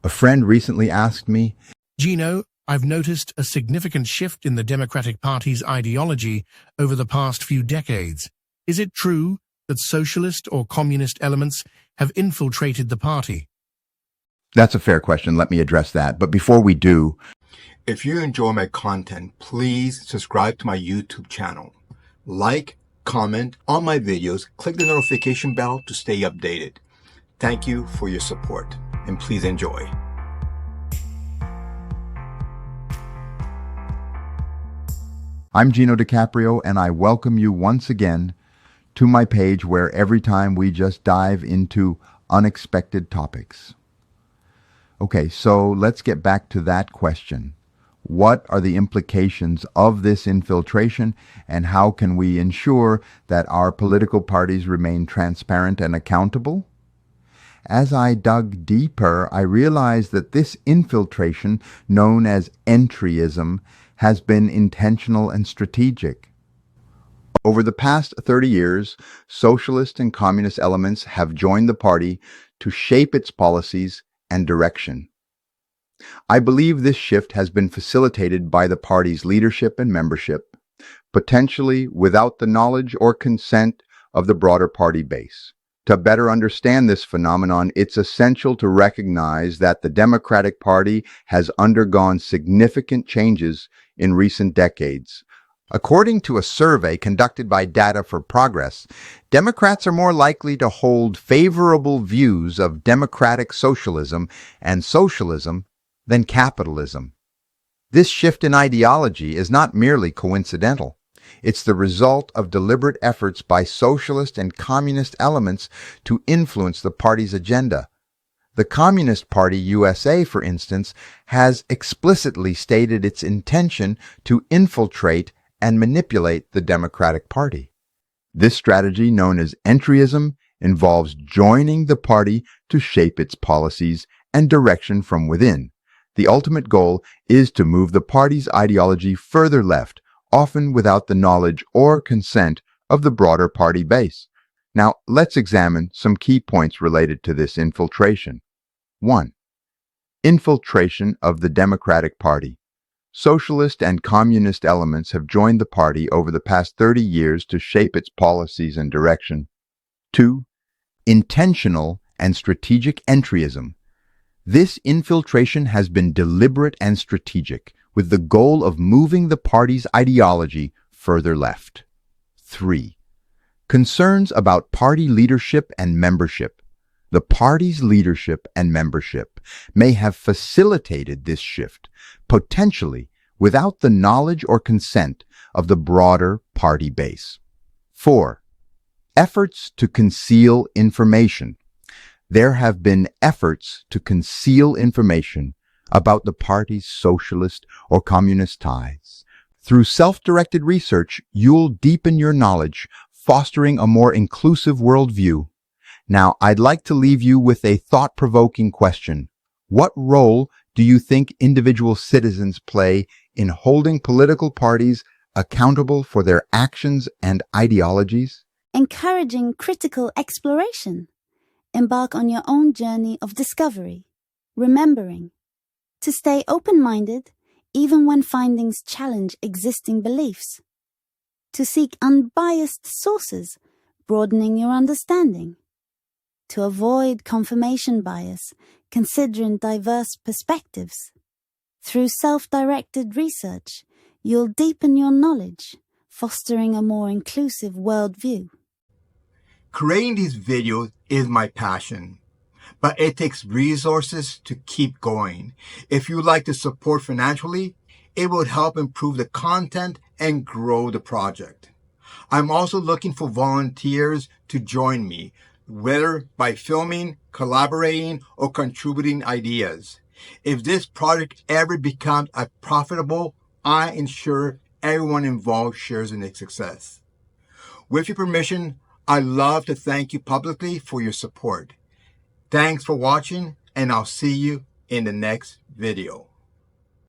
A friend recently asked me, Gino, I've noticed a significant shift in the Democratic Party's ideology over the past few decades. Is it true that socialist or communist elements have infiltrated the party? That's a fair question. Let me address that. But before we do, if you enjoy my content, please subscribe to my YouTube channel. Like, comment on my videos, click the notification bell to stay updated. Thank you for your support, and please enjoy. I'm Gino 𝐻𝙭, and I welcome you once again to my page where every time we just dive into unexpected topics. Okay, so let's get back to that question. What are the implications of this infiltration, and how can we ensure that our political parties remain transparent and accountable? As I dug deeper, I realized that this infiltration, known as Entryism, has been intentional and strategic. Over the past 30 years, socialist and communist elements have joined the party to shape its policies and direction. I believe this shift has been facilitated by the party's leadership and membership, potentially without the knowledge or consent of the broader party base. To better understand this phenomenon, it's essential to recognize that the Democratic Party has undergone significant changes in recent decades. According to a survey conducted by Data for Progress, Democrats are more likely to hold favorable views of democratic socialism and socialism than capitalism. This shift in ideology is not merely coincidental. It's the result of deliberate efforts by socialist and communist elements to influence the party's agenda. The Communist Party USA, for instance, has explicitly stated its intention to infiltrate and manipulate the Democratic Party. This strategy, known as Entryism, involves joining the party to shape its policies and direction from within. The ultimate goal is to move the party's ideology further left, often without the knowledge or consent of the broader party base. Now, let's examine some key points related to this infiltration. 1. Infiltration of the Democratic Party. Socialist and communist elements have joined the party over the past 30 years to shape its policies and direction. 2. Intentional and strategic entryism. This infiltration has been deliberate and strategic, with the goal of moving the party's ideology further left. 3. Concerns about party leadership and membership. The party's leadership and membership may have facilitated this shift, potentially without the knowledge or consent of the broader party base. 4. Efforts to conceal information. There have been efforts to conceal information about the party's socialist or communist ties. Through self-directed research, you'll deepen your knowledge, fostering a more inclusive worldview. Now, I'd like to leave you with a thought-provoking question. What role do you think individual citizens play in holding political parties accountable for their actions and ideologies? Encouraging critical exploration. Embark on your own journey of discovery, remembering to stay open-minded even when findings challenge existing beliefs, to seek unbiased sources, broadening your understanding, to avoid confirmation bias, considering diverse perspectives. Through self-directed research, you'll deepen your knowledge, fostering a more inclusive worldview. Creating these videos is my passion, but it takes resources to keep going. If you'd like to support financially, it would help improve the content and grow the project. I'm also looking for volunteers to join me, whether by filming, collaborating, or contributing ideas. If this project ever becomes profitable, I ensure everyone involved shares in its success. With your permission, I'd love to thank you publicly for your support. Thanks for watching, and I'll see you in the next video.